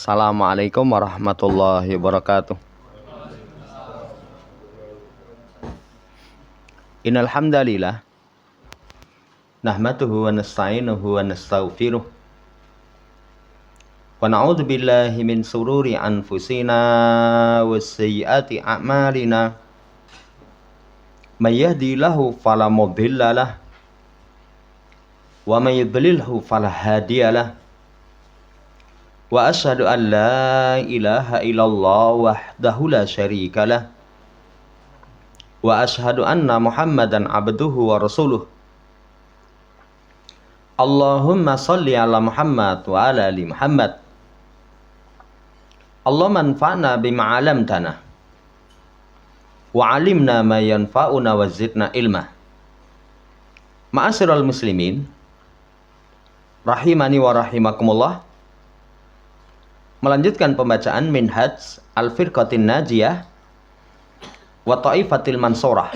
Assalamualaikum warahmatullahi wabarakatuh. Innal hamdalillah nahmaduhu wa nasta'inuhu wa nastaghfiruh wa na'udzu billahi min sururi anfusina wa sayyiati a'malina. May yahdihillahu fala mudhillalah wa may yudlilhu fala hadiyalah. Wa asyhadu an la ilaha illallah wahdahu la syarikalah wa asyhadu anna Muhammadan abduhu wa rasuluh. Allahumma shalli ala Muhammad wa ala ali Muhammad. Allahumma anfa'na bima 'allamtana wa 'allimna ma yanfa'una wa zidna ilma. Ma'asyiral muslimin rahimani wa rahimakumullah. Melanjutkan pembacaan Minhaj Al-Firqatin Najiyah wa Ta'ifatil Mansurah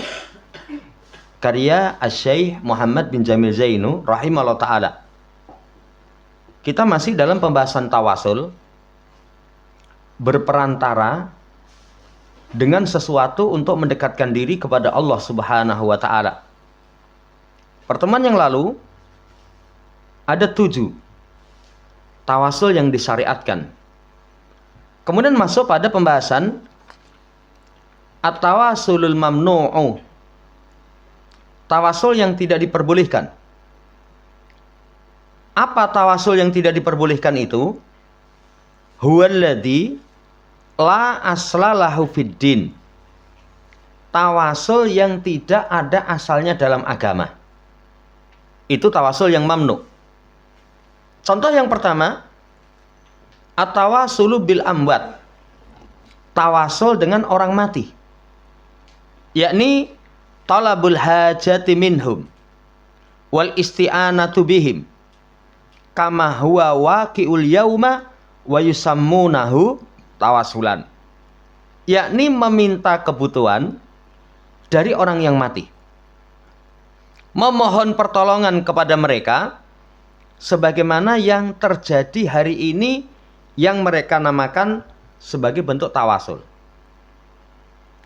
karya Asy-Syaikh Muhammad bin Jamil Zainu rahimahullah ta'ala. Kita masih dalam pembahasan tawasul, berperantara dengan sesuatu untuk mendekatkan diri kepada Allah Subhanahu wa ta'ala. Pertemuan yang lalu ada 7 tawasul yang disyariatkan. Kemudian masuk pada pembahasan at-tawasulul mamnu'u, tawasul yang tidak diperbolehkan. Apa tawasul yang tidak diperbolehkan itu? Huwallazi la aslalahu fiddin, tawasul yang tidak ada asalnya dalam agama. Itu tawasul yang mamnu. Contoh yang pertama, at-tawasulu bil amwat, tawasul dengan orang mati, yakni talabul hajati minhum wal isti'anatu bihim kama huwa waqi'ul yauma wa yusammunahu tawasulan, yakni meminta kebutuhan dari orang yang mati, memohon pertolongan kepada mereka sebagaimana yang terjadi hari ini yang mereka namakan sebagai bentuk tawasul.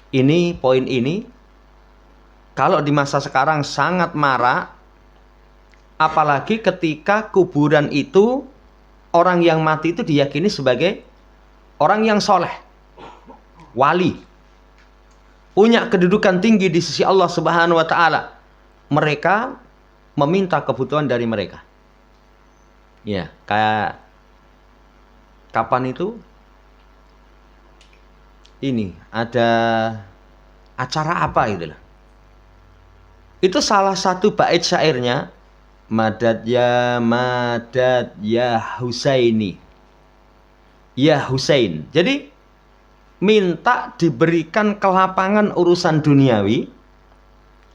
Ini poin ini kalau di masa sekarang sangat marak, apalagi ketika kuburan itu orang yang mati itu diyakini sebagai orang yang soleh, wali, punya kedudukan tinggi di sisi Allah Subhanahu wa ta'ala. Mereka meminta kebutuhan dari mereka. Ya, kayak kapan itu? Ini ada acara apa gitu loh. Itu salah satu bait syairnya, madad ya Husaini, ya Husain. Jadi minta diberikan kelapangan urusan duniawi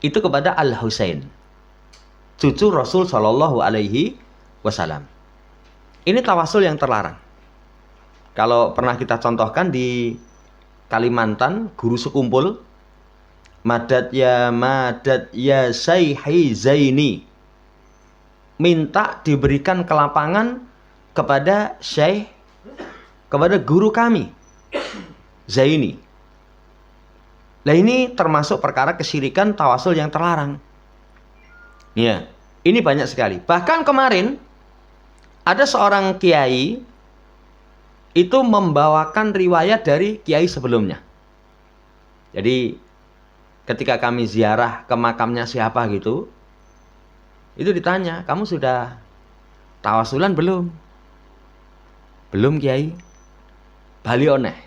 itu kepada Al Husain, cucu Rasul Shallallahu Alaihi Wasallam. Ini tawasul yang terlarang. Kalau pernah kita contohkan di Kalimantan, guru sekumpul, madad ya Syaihi Zaini, minta diberikan kelapangan kepada Syekh, kepada guru kami Zaini. Nah, ini termasuk perkara kesyirikan, tawasul yang terlarang. Ya, ini banyak sekali. Bahkan kemarin ada seorang kiai itu membawakan riwayat dari kiai sebelumnya. Jadi ketika kami ziarah ke makamnya siapa gitu, itu ditanya, kamu sudah tawasulan belum? Belum kiai, bali oneh.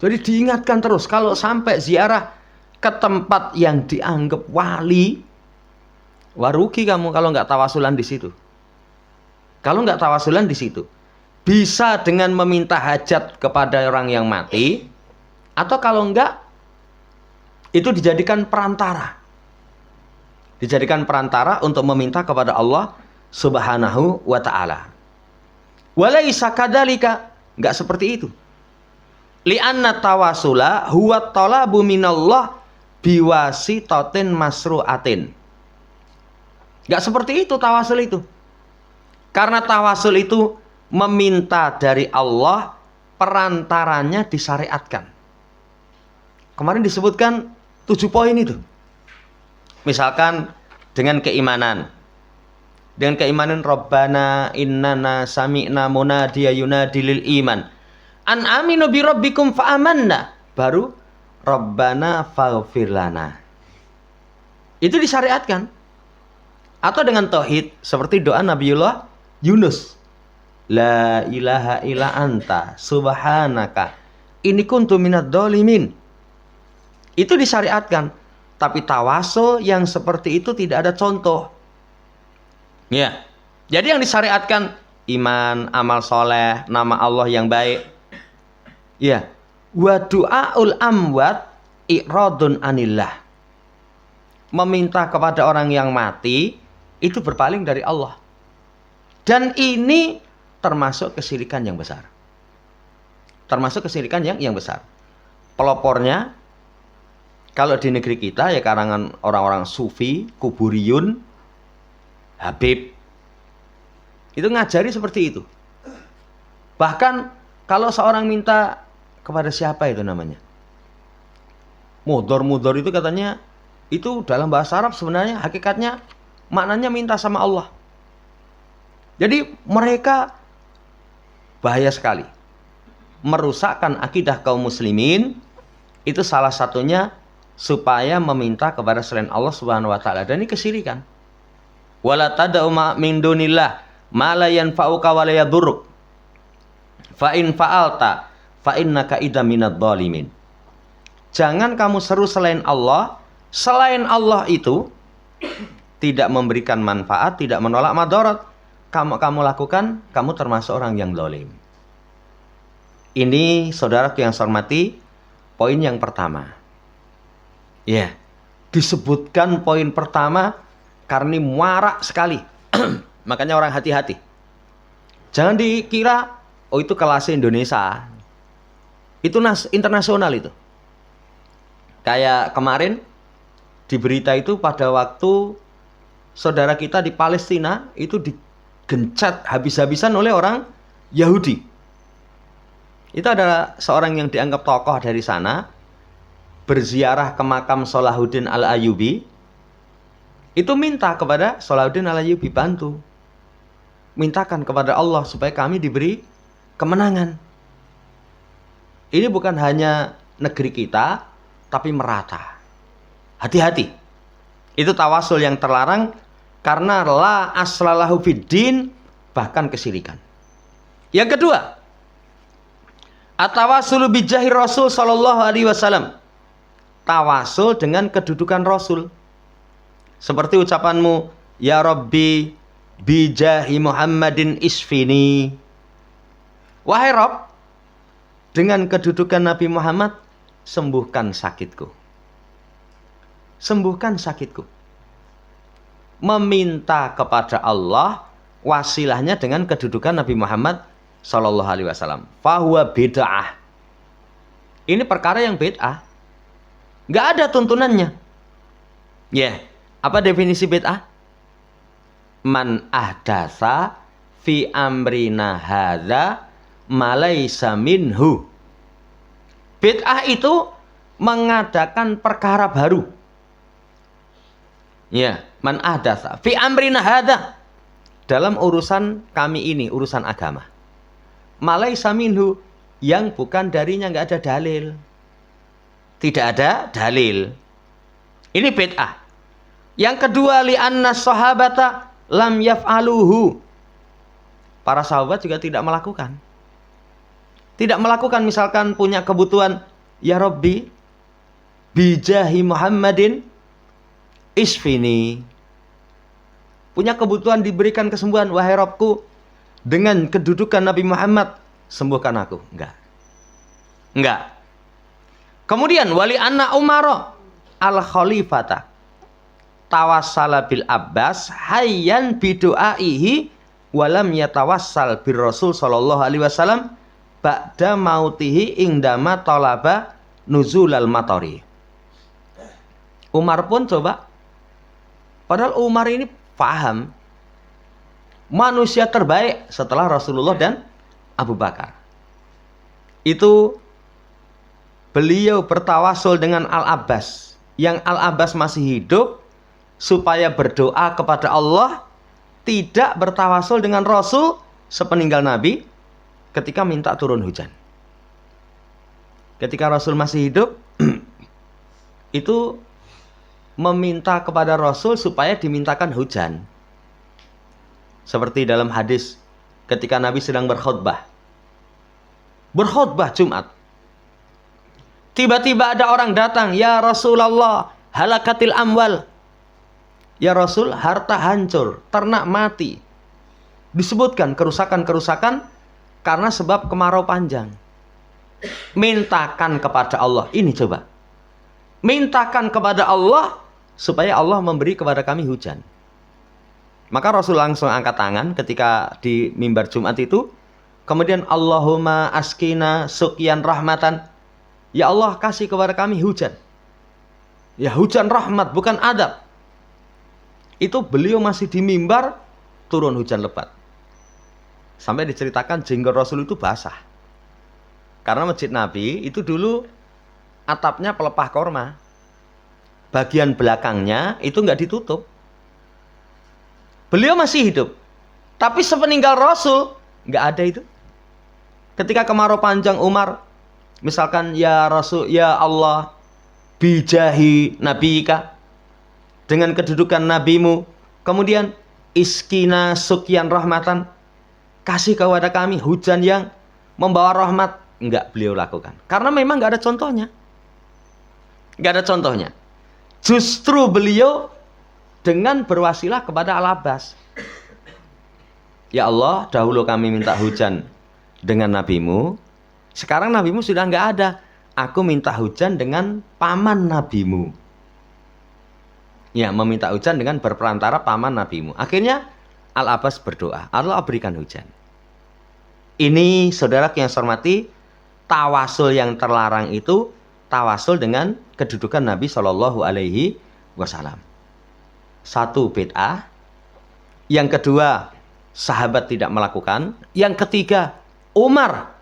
Jadi diingatkan terus, kalau sampai ziarah ke tempat yang dianggap wali, warugi kamu kalau nggak tawasulan di situ. Kalau nggak tawasulan di situ, bisa dengan meminta hajat kepada orang yang mati, atau kalau enggak, itu dijadikan perantara. Dijadikan perantara untuk meminta kepada Allah Subhanahu wa ta'ala. Walaisa kadzalika, enggak seperti itu. Li'anna tawasula huwa talabu minallah biwasitatin masru'atin. Enggak seperti itu tawasul itu. Karena tawasul itu meminta dari Allah, perantaranya disyariatkan. Kemarin disebutkan 7 poin itu. Misalkan dengan keimanan. Dengan keimanan Rabbana innana sami'na munadiya yunadi lil iman. An aminu bi rabbikum fa amanna. Baru Rabbana faghfir lana. Itu disyariatkan. Atau dengan tauhid seperti doa Nabiullah Yunus. La ilaha illa anta subhanaka inni kuntu minadz dzalimin. Itu disyariatkan. Tapi tawasul yang seperti itu tidak ada contoh. Ya. Jadi yang disyariatkan iman, amal soleh, nama Allah yang baik. Ya. Wa du'aul amwat i'radun anillah. Meminta kepada orang yang mati itu berpaling dari Allah. Dan ini termasuk kesyirikan yang besar. Termasuk kesyirikan yang besar. Pelopornya kalau di negeri kita ya karangan orang-orang sufi, kuburiyun, Habib. Itu ngajari seperti itu. Bahkan kalau seorang minta kepada siapa itu namanya? Mudor itu katanya itu dalam bahasa Arab sebenarnya hakikatnya maknanya minta sama Allah. Jadi mereka bahaya sekali. Merusakkan akidah kaum muslimin itu salah satunya supaya meminta kepada selain Allah Subhanahu wa taala, dan ini kesyirikan. Wala tad'u min dunillah ma la yanfa'uka wa la yadurruk. Fa in fa'alta fa innaka idzam minadz dzalimin. Jangan kamu seru selain Allah. Selain Allah itu tidak memberikan manfaat, tidak menolak madarat. Kamu lakukan, kamu termasuk orang yang zalim. Ini saudaraku yang saya hormati, poin yang pertama. Ya, disebutkan poin pertama karena ini muarak sekali. Makanya orang hati-hati. Jangan dikira, oh itu kelas Indonesia. Itu internasional itu. Kayak kemarin di berita itu pada waktu saudara kita di Palestina itu digencet habis-habisan oleh orang Yahudi. Itu adalah seorang yang dianggap tokoh dari sana, berziarah ke makam Salahuddin Al-Ayyubi. Itu minta kepada Salahuddin Al-Ayyubi bantu. Mintakan kepada Allah supaya kami diberi kemenangan. Ini bukan hanya negeri kita, tapi merata. Hati-hati. Itu tawasul yang terlarang karena la aslalahu fiddin, bahkan kesyirikan. Yang kedua, at-tawassul bi jahi Rasul sallallahu alaihi wasallam. Tawasul dengan kedudukan Rasul. Seperti ucapanmu, ya Rabbi bi jahi Muhammadin isfini. Wahai Rabb, dengan kedudukan Nabi Muhammad, sembuhkan sakitku. Sembuhkan sakitku. Meminta kepada Allah wasilahnya dengan kedudukan Nabi Muhammad sallallahu alaihi wasallam. Fahuwa bid'ah. Ini perkara yang bid'ah. Nggak ada tuntunannya. Ya, apa definisi bid'ah? Man ahdasa fi amrina hadza malaisa minhu. Bid'ah itu mengadakan perkara baru. Ya, man ahdasa fi amrina hadza, dalam urusan kami ini, urusan agama. Malaisa minhu, yang bukan darinya, nggak ada dalil. Tidak ada dalil. Ini bid'ah. Yang kedua, li'anna sahabata lam yaf'aluhu. Para sahabat juga tidak melakukan. Tidak melakukan, misalkan punya kebutuhan, ya Rabbi bijahi Muhammadin isfini. Punya kebutuhan diberikan kesembuhan, wahai Rabbku, dengan kedudukan Nabi Muhammad, sembuhkan aku. Enggak. Kemudian wali anna Umar al-Khalifata tawassala bil Abbas hayyan bidu'aihi walam yatawassal bir Rasul sallallahu alaihi wasallam ba'da mautihi indama talaba nuzulal matari. Umar pun coba, padahal Umar ini paham manusia terbaik setelah Rasulullah dan Abu Bakar. Itu beliau bertawasul dengan Al-Abbas. Yang Al-Abbas masih hidup supaya berdoa kepada Allah, tidak bertawasul dengan Rasul sepeninggal Nabi ketika minta turun hujan. Ketika Rasul masih hidup, itu meminta kepada Rasul supaya dimintakan hujan. Seperti dalam hadis ketika Nabi sedang berkhutbah Jumat. Tiba-tiba ada orang datang, "Ya Rasulullah, halakatil amwal." Ya Rasul, harta hancur, ternak mati. Disebutkan kerusakan-kerusakan karena sebab kemarau panjang. Mintakan kepada Allah. Ini coba. Mintakan kepada Allah supaya Allah memberi kepada kami hujan. Maka Rasul langsung angkat tangan ketika di mimbar Jumat itu. Kemudian Allahumma askina sukyan rahmatan. Ya Allah, kasih kepada kami hujan. Ya, hujan rahmat, bukan adab. Itu beliau masih di mimbar, turun hujan lebat. Sampai diceritakan jenggot Rasul itu basah. Karena masjid Nabi itu dulu atapnya pelepah korma. Bagian belakangnya itu nggak ditutup. Beliau masih hidup. Tapi sepeninggal Rasul, nggak ada itu. Ketika kemarau panjang Umar, misalkan, "Ya Rasul, ya Allah, bijahi nabiyika," dengan kedudukan nabimu, kemudian iskina sukyan rahmatan, kasih kepada kami hujan yang membawa rahmat. Enggak beliau lakukan. Karena memang enggak ada contohnya. Enggak ada contohnya. Justru beliau dengan berwasilah kepada Al-Abbas. "Ya Allah, dahulu kami minta hujan dengan nabimu. Sekarang nabimu sudah enggak ada. Aku minta hujan dengan paman nabimu." Ya, meminta hujan dengan berperantara paman nabimu. Akhirnya Al-Abbas berdoa, Allah berikan hujan. Ini saudara yang saya hormati, tawasul yang terlarang itu tawasul dengan kedudukan Nabi Shallallahu Alaihi Wasallam. Satu, bid'ah. Yang kedua, sahabat tidak melakukan. Yang ketiga, Umar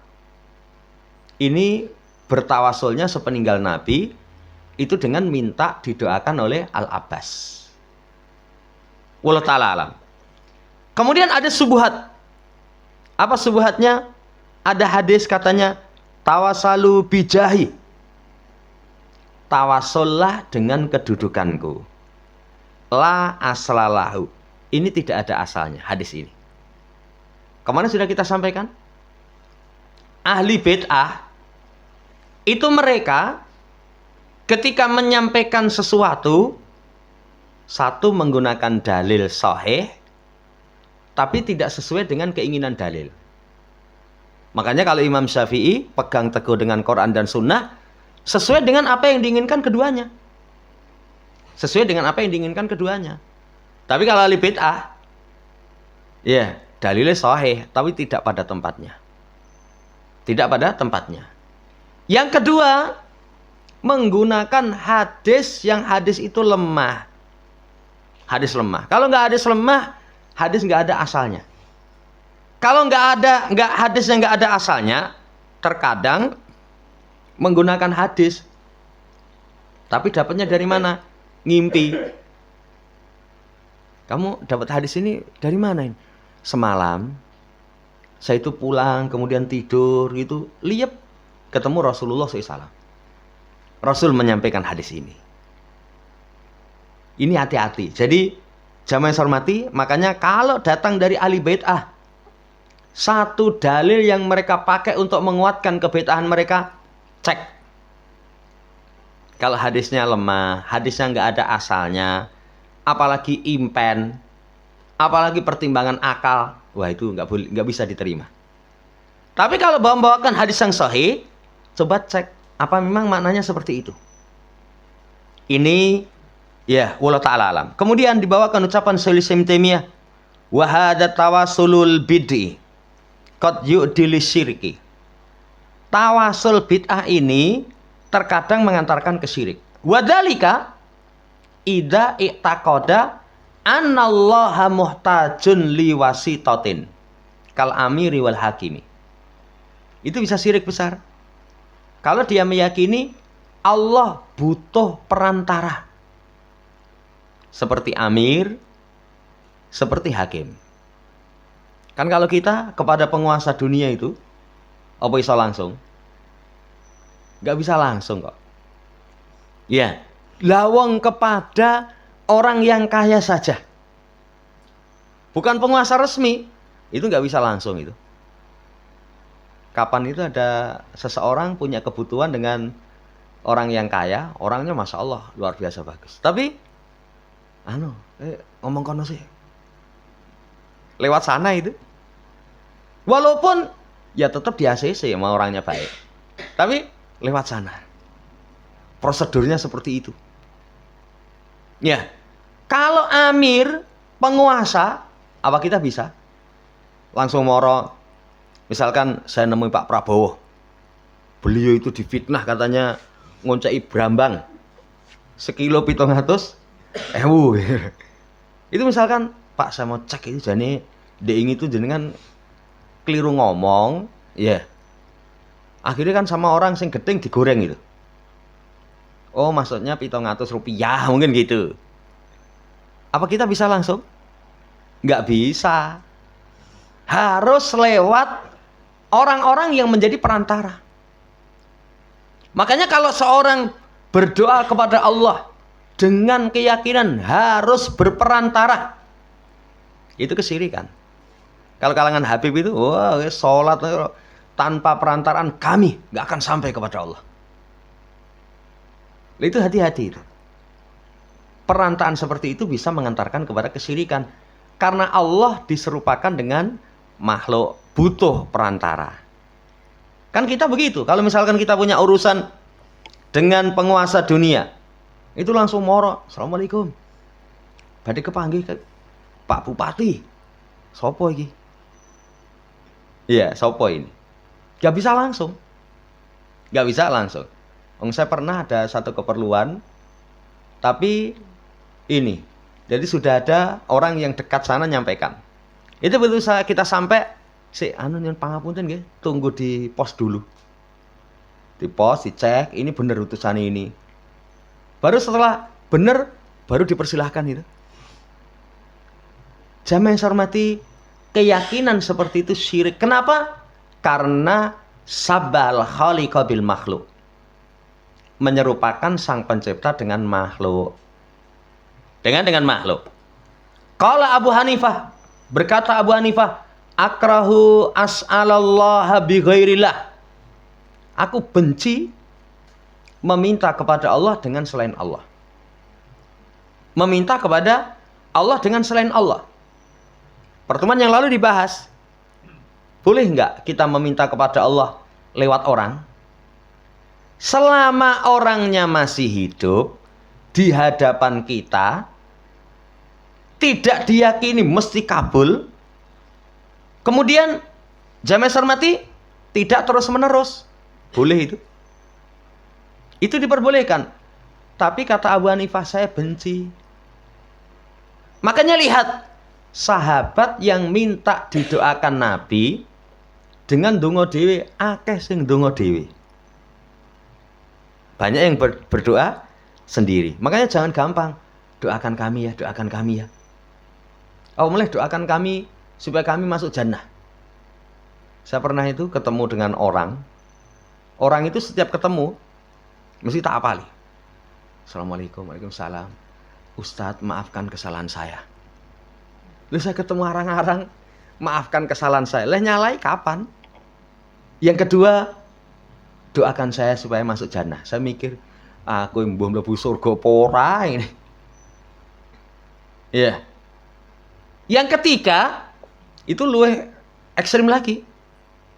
ini bertawasulnya sepeninggal Nabi itu dengan minta didoakan oleh Al-Abbas. Wallahu ta'ala alam. Kemudian ada subuhat. Apa subuhatnya? Ada hadis katanya, tawasalu bijahi. Tawasullah dengan kedudukanku. La aslalahu. Ini tidak ada asalnya, hadis ini. Kemana sudah kita sampaikan? Ahli bid'ah itu mereka ketika menyampaikan sesuatu, satu menggunakan dalil sahih, tapi tidak sesuai dengan keinginan dalil. Makanya kalau Imam Syafi'i pegang teguh dengan Quran dan Sunnah, sesuai dengan apa yang diinginkan keduanya. Sesuai dengan apa yang diinginkan keduanya. Tapi kalau ahli bid'ah, ya dalilnya sahih, tapi tidak pada tempatnya. Tidak pada tempatnya. Yang kedua, menggunakan hadis yang hadis itu lemah. Hadis lemah. Kalau nggak hadis lemah, hadis nggak ada asalnya. Kalau nggak hadis yang nggak ada asalnya, terkadang menggunakan hadis, tapi dapatnya dari mana? Ngimpi. Kamu dapat hadis ini dari mana ini? Semalam saya itu pulang, kemudian tidur gitu, liep ketemu Rasulullah SAW. Rasul menyampaikan hadis ini. Ini hati-hati. Jadi jamaah yang saya hormati, makanya kalau datang dari ahli bid'ah, satu dalil yang mereka pakai untuk menguatkan kebid'ahan mereka, cek. Kalau hadisnya lemah, hadisnya nggak ada asalnya, apalagi impen, apalagi pertimbangan akal, wah itu nggak bisa diterima. Tapi kalau membawakan hadis yang sahih, coba cek apa memang maknanya seperti itu. Ini ya wallahu ta'ala alam. Kemudian dibawakan ucapan Syaikhul Islam Taimiyah, wa hadza tawasulul bid'i qad yu'dil syirki. Tawasul bid'ah ini terkadang mengantarkan ke syirik. Wa dzalika idza i'taqada Annallaha muhtajun liwasitatin kal amiri wal hakimi. Itu bisa syirik besar. Kalau dia meyakini Allah butuh perantara. Seperti amir, seperti hakim. Kan kalau kita kepada penguasa dunia itu, apa bisa langsung? Nggak bisa langsung kok. Ya, lawang kepada orang yang kaya saja. Bukan penguasa resmi, itu nggak bisa langsung itu. Kapan itu ada seseorang punya kebutuhan dengan orang yang kaya, orangnya Masya Allah luar biasa bagus. Tapi, ngomong kono sih. Lewat sana itu. Walaupun ya tetap di ACC sama orangnya baik. Tapi lewat sana. Prosedurnya seperti itu. Ya. Kalau amir, penguasa, apa kita bisa? Langsung moro. Misalkan saya nemui Pak Prabowo. Beliau itu difitnah katanya ngoncai Brambang. Sekilo 700 ewu. Itu misalkan, Pak saya mau cek itu jane deing itu jenengan keliru ngomong, ya. Akhirnya kan sama orang sing gedeng digoreng gitu. Oh, maksudnya 700 rupiah mungkin gitu. Apa kita bisa langsung? Nggak bisa. Harus lewat orang-orang yang menjadi perantara. Makanya kalau seorang berdoa kepada Allah dengan keyakinan harus berperantara, itu kesyirikan. Kalau kalangan Habib itu, wah, sholat tanpa perantaraan kami nggak akan sampai kepada Allah. Itu hati-hati itu. Perantaraan seperti itu bisa mengantarkan kepada kesyirikan. Karena Allah diserupakan dengan makhluk, butuh perantara. Kan kita begitu. Kalau misalkan kita punya urusan dengan penguasa dunia, itu langsung moro, Assalamualaikum. Badhe kepanggih ke Pak Bupati. Sopo iki? Iya, sopo ini? Gak bisa langsung. Gak bisa langsung. Saya pernah ada satu keperluan, tapi ini, jadi sudah ada orang yang dekat sana nyampaikan. Itu betul kita sampai, nyuwun pangapunten nggih, tunggu di pos dulu. Di pos dicek, ini bener utusan ini. Baru setelah bener, baru dipersilahkan itu. Jamaah yang saya hormati, keyakinan seperti itu syirik. Kenapa? Karena sabbal khaliqa bil makhluk. Menyerupakan sang pencipta dengan makhluk. Dengan makhluk. Qala Abu Hanifah, berkata Abu Hanifah, akrahu as'alallaha bi ghairillah. Aku benci meminta kepada Allah dengan selain Allah. Meminta kepada Allah dengan selain Allah. Pertemuan yang lalu dibahas, boleh nggak kita meminta kepada Allah lewat orang? Selama orangnya masih hidup di hadapan kita, tidak diyakini mesti kabul. Kemudian jamaah hormati, tidak terus menerus. Boleh itu. Itu diperbolehkan. Tapi kata Abu Hanifah, saya benci. Makanya lihat, sahabat yang minta didoakan Nabi dengan donga dhewe, akeh sing donga dhewe. Banyak yang berdoa sendiri. Makanya jangan gampang. Doakan kami ya, doakan kami ya. Oh, mulai doakan kami supaya kami masuk jannah. Saya pernah itu ketemu dengan orang. Orang itu setiap ketemu mesti tak apali. Assalamualaikum, waalaikumsalam. Ustadz, maafkan kesalahan saya. Lalu saya ketemu arang-arang, maafkan kesalahan saya. Lah nyalai kapan? Yang kedua, doakan saya supaya masuk jannah. Saya mikir, aku mbuh mlebu surga apa ora ini. Ya. Yang ketiga, itu luwih ekstrim lagi.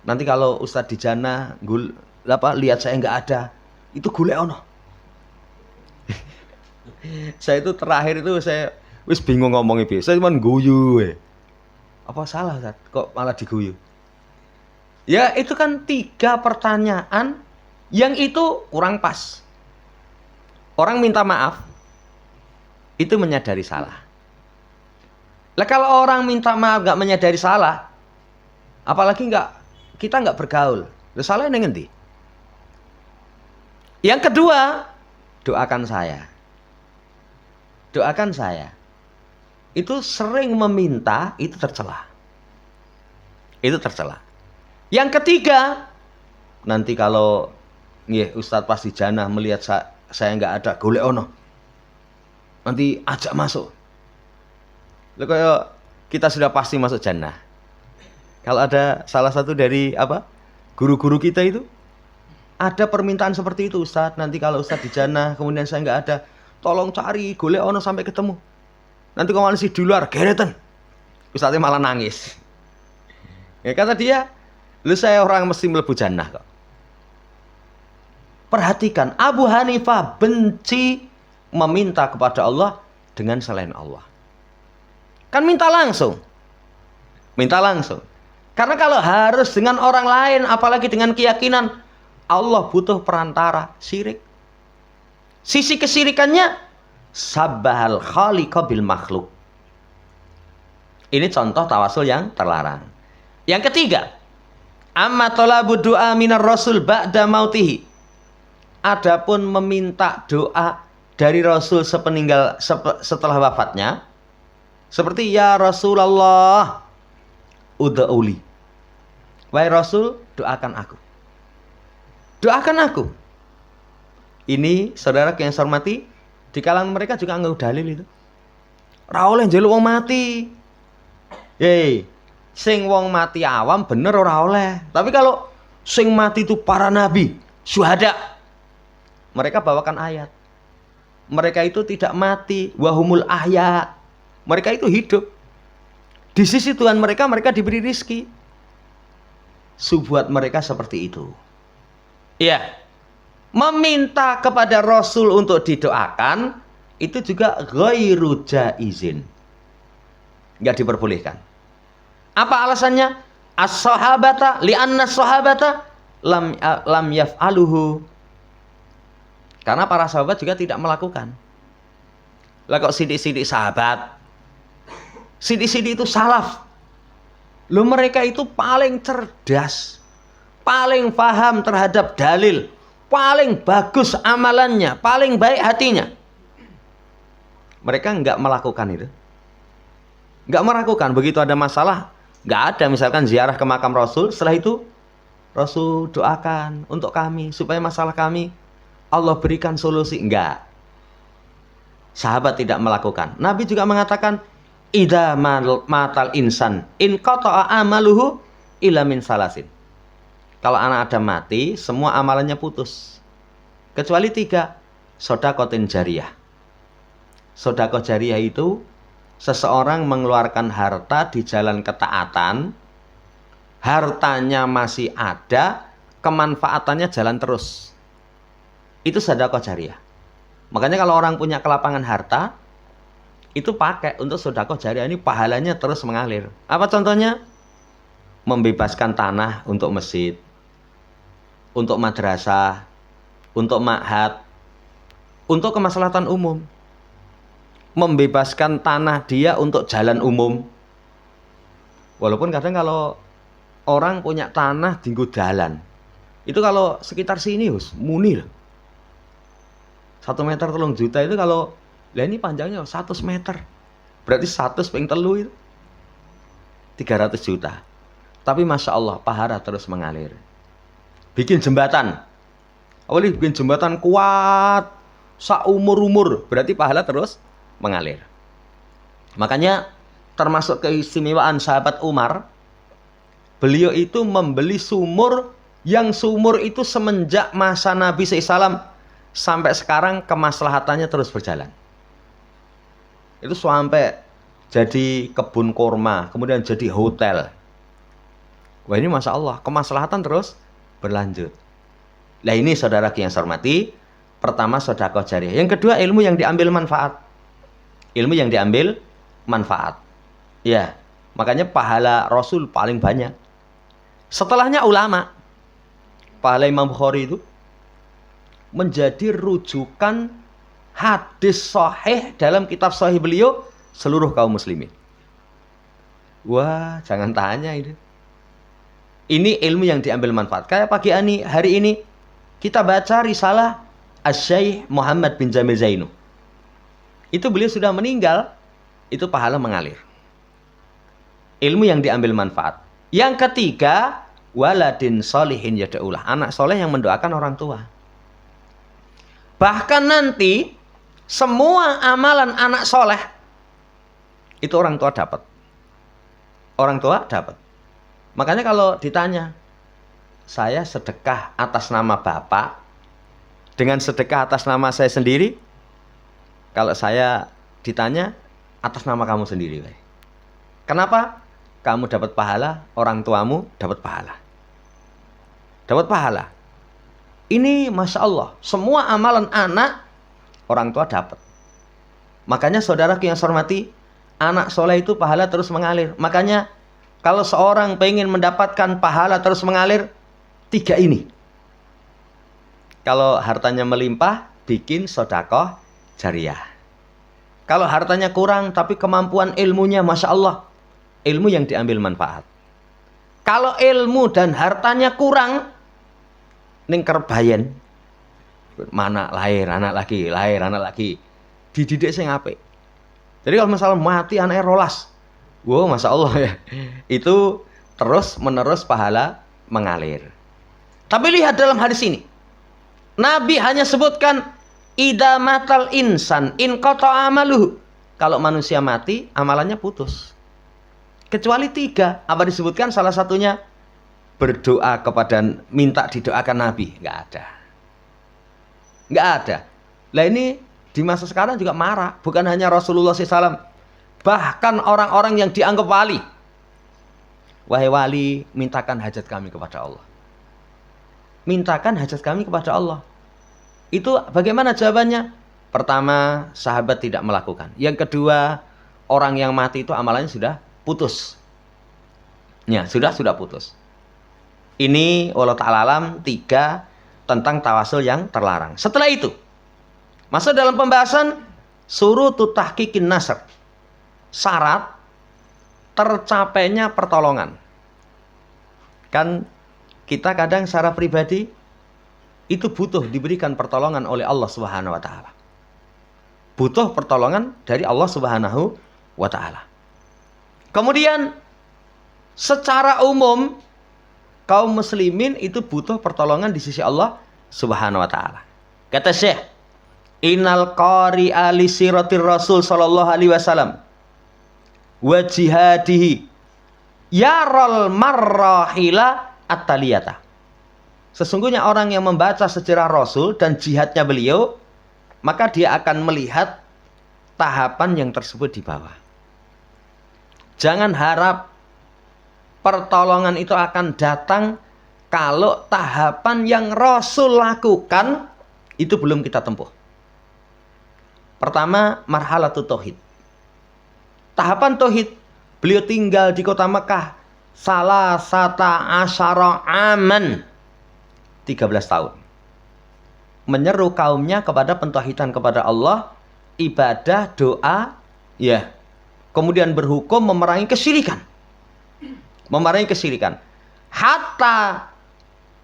Nanti kalau Ustadz di jannah lihat saya nggak ada, itu golek ono. Saya itu terakhir itu saya wis bingung ngomongnya piye. Saya cuma guyu. Apa salah Ustadz? Kok malah diguyu? Ya itu kan 3 pertanyaan yang itu kurang pas. Orang minta maaf itu menyadari salah. Lah kalau orang minta maaf nggak menyadari salah, apalagi kita nggak bergaul, lah salahnya ning endi? Yang kedua, doakan saya. Doakan saya. Itu sering meminta, itu tercela. Itu tercela. Yang ketiga, nanti kalau Ustadz pasti jannah melihat saya nggak ada, golek ono. Nanti ajak masuk. Lalu kayak kita sudah pasti masuk jannah. Kalau ada salah satu dari guru-guru kita itu ada permintaan seperti itu, Ustadz, nanti kalau Ustadz di jannah kemudian saya nggak ada, tolong cari golek ono sampai ketemu. Nanti kalau masih di luar geretan. Ustadznya malah nangis. Ya kata dia, lu saya orang mesti mlebu jannah kok. Perhatikan, Abu Hanifah benci meminta kepada Allah dengan selain Allah. Kan minta langsung. Minta langsung. Karena kalau harus dengan orang lain, apalagi dengan keyakinan, Allah butuh perantara, syirik. Sisi kesirikannya, sabbahal khaliqa bil makhluk. Ini contoh tawasul yang terlarang. Yang ketiga, amma talabu du'a minar rasul ba'da mautihi. Adapun meminta doa dari Rasul setelah wafatnya, seperti ya Rasulullah ud'uli. Wahai Rasul, doakan aku. Doakan aku. Ini saudara yang saya hormati, di kalangan mereka juga nggak dalil itu. Ra oleh njaluk wong mati. Sing wong mati awam bener ora oleh. Tapi kalau sing mati itu para nabi, syuhada, mereka bawakan ayat. Mereka itu tidak mati, wahumul ahya. Mereka itu hidup. Di sisi Tuhan mereka diberi rizki. Subuat mereka seperti itu. Ya, meminta kepada Rasul untuk didoakan itu juga ghairu jaizin. Enggak diperbolehkan. Apa alasannya? As-sahabata li'anna as-sahabata lam yaf'aluhu. Karena para sahabat juga tidak melakukan. Lah kok sidik-sidik sahabat, sidik-sidik itu salaf. Loh mereka itu paling cerdas, paling paham terhadap dalil, paling bagus amalannya, paling baik hatinya. Mereka nggak melakukan itu. Nggak melakukan. Begitu ada masalah, nggak ada misalkan ziarah ke makam Rasul, setelah itu Rasul doakan untuk kami supaya masalah kami Allah berikan solusi. Enggak. Sahabat tidak melakukan. Nabi juga mengatakan, idza matal insan in qata'a amaluhu illa min salasin. Kalau anak Adam mati, semua amalannya putus. Kecuali 3, shadaqatin jariyah. Sedekah jariyah itu seseorang mengeluarkan harta di jalan ketaatan, hartanya masih ada, kemanfaatannya jalan terus. Itu sedekah jariyah. Makanya kalau orang punya kelapangan harta, itu pakai untuk sedekah jariyah, ini pahalanya terus mengalir. Apa contohnya? Membebaskan tanah untuk masjid, untuk madrasah, untuk ma'had, untuk kemaslahatan umum. Membebaskan tanah dia untuk jalan umum. Walaupun kadang kalau orang punya tanah di jalan, itu kalau sekitar sini muni loh. 1 meter 3 juta itu kalau, lah ini panjangnya 100 meter. Berarti 100 ping telu itu 300 juta. Tapi Masya Allah, pahala terus mengalir. Bikin jembatan. Awalnya bikin jembatan kuat, saumur-umur, berarti pahala terus mengalir. Makanya termasuk keistimewaan sahabat Umar, beliau itu membeli sumur, yang sumur itu semenjak masa Nabi SAW sampai sekarang kemaslahatannya terus berjalan. Itu sampai jadi kebun kurma, kemudian jadi hotel. Wah ini Masya Allah, kemaslahatan terus berlanjut. Nah ini saudara yang saya hormati, pertama sedekah jariyah. Yang kedua ilmu yang diambil manfaat. Ilmu yang diambil manfaat. Ya, makanya pahala Rasul paling banyak. Setelahnya ulama. Pahala Imam Bukhari itu menjadi rujukan hadis sahih dalam kitab sahih beliau seluruh kaum muslimin. Wah, jangan tanya itu. Ini ilmu yang diambil manfaat. Kayak pagi hari ini kita baca risalah Asy-Syaikh Muhammad bin Jamil Zainu. Itu beliau sudah meninggal, itu pahala mengalir. Ilmu yang diambil manfaat. Yang ketiga, waladin solihin yad'ulah, anak soleh yang mendoakan orang tua. Bahkan nanti semua amalan anak soleh itu orang tua dapat. Orang tua dapat. Makanya kalau ditanya, saya sedekah atas nama bapak dengan sedekah atas nama saya sendiri, kalau saya ditanya atas nama kamu sendiri. Kenapa? Kamu dapat pahala, orang tuamu dapat pahala. Dapat pahala. Ini Masya Allah, semua amalan anak, orang tua dapat. Makanya saudaraku yang saya hormati, anak soleh itu pahala terus mengalir. Makanya kalau seorang pengen mendapatkan pahala terus mengalir, 3 ini. Kalau hartanya melimpah, bikin sedekah jariyah. Kalau hartanya kurang, tapi kemampuan ilmunya Masya Allah, ilmu yang diambil manfaat. Kalau ilmu dan hartanya kurang, ning kerbayen, mana lahir anak lagi, dididik sing apik. Jadi kalau misalnya mati anaknya rolas, wow, Masya Allah ya, itu terus menerus pahala mengalir. Tapi lihat dalam hadis ini, Nabi hanya sebutkan idza matal insan in qata'a amaluhu. Kalau manusia mati, amalannya putus. Kecuali 3, apa disebutkan? Salah satunya berdoa kepada, minta didoakan Nabi. Nggak ada. Lah ini di masa sekarang juga marah. Bukan hanya Rasulullah SAW, bahkan orang-orang yang dianggap wali. Wahai wali, mintakan hajat kami kepada Allah. Mintakan hajat kami kepada Allah. Itu bagaimana jawabannya? Pertama, sahabat tidak melakukan. Yang kedua, orang yang mati itu amalannya sudah putus. Ya, sudah putus. Ini wallahu ta'ala alam 3 tentang tawasul yang terlarang. Setelah itu, masuk dalam pembahasan surutut tahqiqin nasr. Syarat tercapainya pertolongan. Kan kita kadang secara pribadi itu butuh diberikan pertolongan oleh Allah Subhanahu wa taala. Butuh pertolongan dari Allah Subhanahu wa taala. Kemudian secara umum kaum muslimin itu butuh pertolongan di sisi Allah Subhanahu wa taala. Kata Syekh, innal qari'a li siratir Rasul sallallahu alaihi wasallam wa jihadihi yaral marrahila at-taliyata. Sesungguhnya orang yang membaca sejarah Rasul dan jihadnya beliau, maka dia akan melihat tahapan yang tersebut di bawah. Jangan harap pertolongan itu akan datang kalau tahapan yang Rasul lakukan itu belum kita tempuh. Pertama, marhalatut tauhid. Tahapan tauhid, beliau tinggal di kota Mekah salasata asyara aman, 13 tahun. Menyeru kaumnya kepada pentauhidan kepada Allah, ibadah, doa, ya. Kemudian berhukum memerangi kesyirikan. Hatta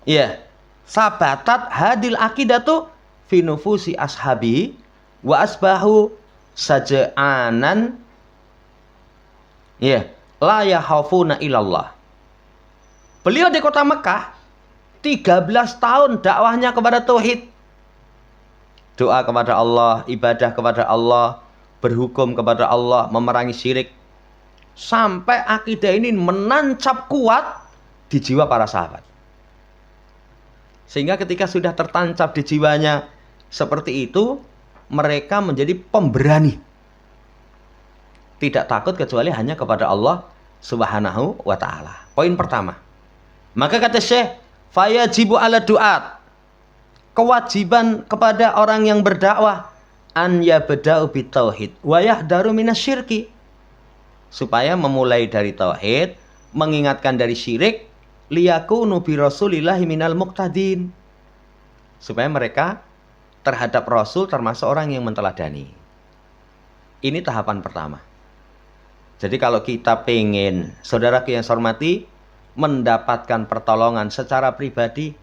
ya sabatat hadil akidatu fi nufusi ashabi wa asbahu saja'anan ya la yakhafuna illallah. Beliau di kota Mekah 13 tahun dakwahnya kepada tauhid. Doa kepada Allah, ibadah kepada Allah, berhukum kepada Allah, memerangi syirik. Sampai akidah ini menancap kuat di jiwa para sahabat. Sehingga ketika sudah tertancap di jiwanya seperti itu, mereka menjadi pemberani. Tidak takut kecuali hanya kepada Allah Subhanahu wa ta'ala. Poin pertama. Maka kata Syekh, fayajibu ala du'at. Kewajiban kepada orang yang berdakwah an yabda'u bitauhid wa yahdaru minasyirki. Supaya memulai dari tauhid, mengingatkan dari syirik, liyakunu bi rasulillahi minal muqtadin. Supaya mereka terhadap Rasul termasuk orang yang menteladani. Ini tahapan pertama. Jadi kalau kita pengen, saudaraku yang saya hormati, mendapatkan pertolongan secara pribadi,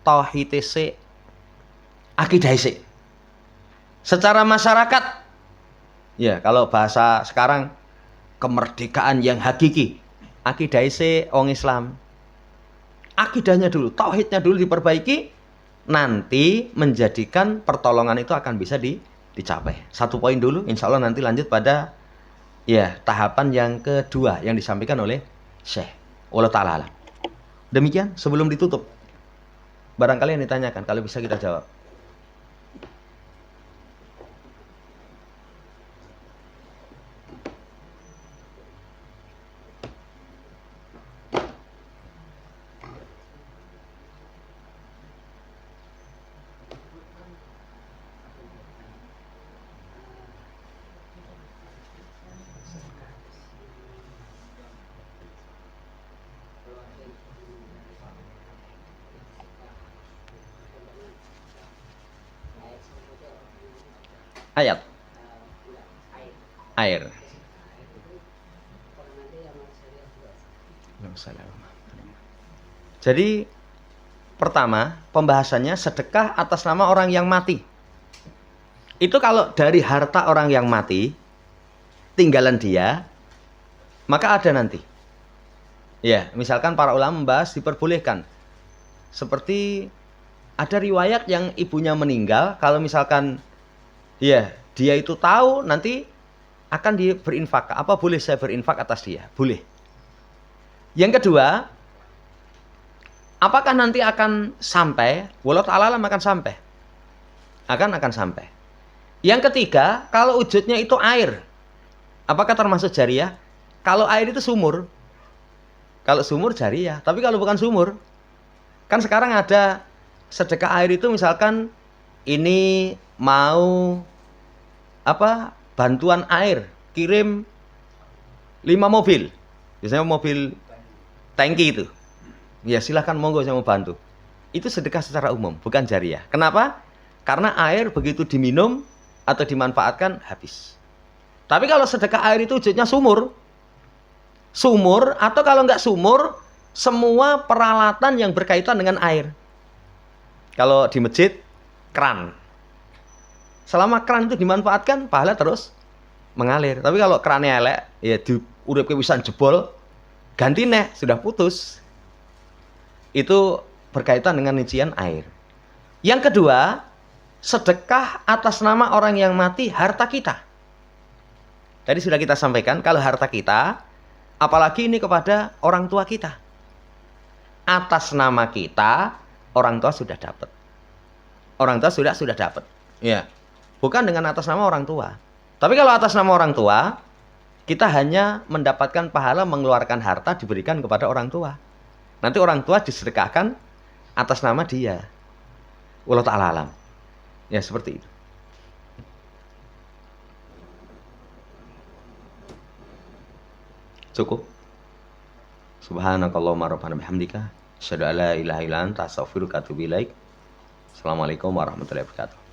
tauhid sik, akidah sik. Secara masyarakat, ya kalau bahasa sekarang, kemerdekaan yang hakiki, akidah sik wong Islam. Akidahnya dulu, tauhidnya dulu diperbaiki, nanti menjadikan pertolongan itu akan bisa dicapai. Satu poin dulu, insya Allah nanti lanjut pada ya tahapan yang kedua yang disampaikan oleh Syekh. Wallahu ta'ala alam. Demikian sebelum ditutup, barangkali yang ditanyakan, kalau bisa kita jawab. Ayat air. Jadi pertama pembahasannya sedekah atas nama orang yang mati. Itu kalau dari harta orang yang mati, tinggalan dia, maka ada nanti. Ya, misalkan para ulama membahas diperbolehkan. Seperti ada riwayat yang ibunya meninggal, kalau misalkan ya, dia itu tahu nanti akan berinfak. Apa boleh saya berinfak atas dia? Boleh. Yang kedua, apakah nanti akan sampai? Wallahu ta'ala alam akan sampai. Akan sampai. Yang ketiga, kalau wujudnya itu air, apakah termasuk jariyah? Kalau air itu sumur. Kalau sumur jariyah. Tapi kalau bukan sumur, kan sekarang ada sedekah air itu misalkan ini mau bantuan air, kirim 5 mobil, biasanya mobil tangki itu, ya silahkan monggo saya mau bantu. Itu sedekah secara umum, bukan jariyah. Kenapa? Karena air begitu diminum atau dimanfaatkan habis. Tapi kalau sedekah air itu wujudnya sumur atau kalau nggak sumur, semua peralatan yang berkaitan dengan air. Kalau di masjid, keran. Selama keran itu dimanfaatkan, pahala terus mengalir. Tapi kalau kerannya elek, ya diurip kewisan jebol, ganti neh, sudah putus. Itu berkaitan dengan rincian air. Yang kedua, sedekah atas nama orang yang mati, harta kita. Tadi sudah kita sampaikan, kalau harta kita, apalagi ini kepada orang tua kita. Atas nama kita, orang tua sudah dapat. Orang tua sudah dapat. Ya. Bukan dengan atas nama orang tua. Tapi kalau atas nama orang tua, kita hanya mendapatkan pahala mengeluarkan harta diberikan kepada orang tua. Nanti orang tua disedekahkan atas nama dia. Wallahu ta'ala alam. Ya seperti itu. Cukup. Subhanakallahumma rabbana bihamdika asyhadu an la ilaha illa anta astaghfiruka wa atubu ilaik. Assalamualaikum warahmatullahi wabarakatuh.